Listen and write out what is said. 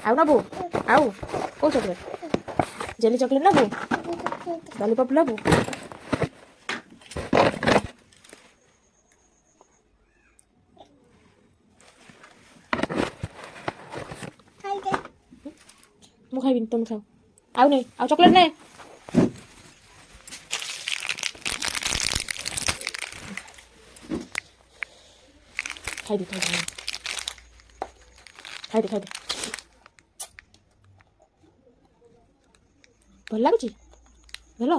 आउ ना बो आउ कौ चॉकलेट जेली चॉकलेट ना बो लॉलीपॉप ना बो ମୁଁ ଖାଇବିନି ତମେ ଖାଅ ଆଉ ନେ ଆଉ ଚॉकलेट ନେ ଖାଇଦେ ଖାଇଦେ ଖାଇଦେ ଖାଇଦେ ଭଲ ଲାଗୁଛି ଭଲ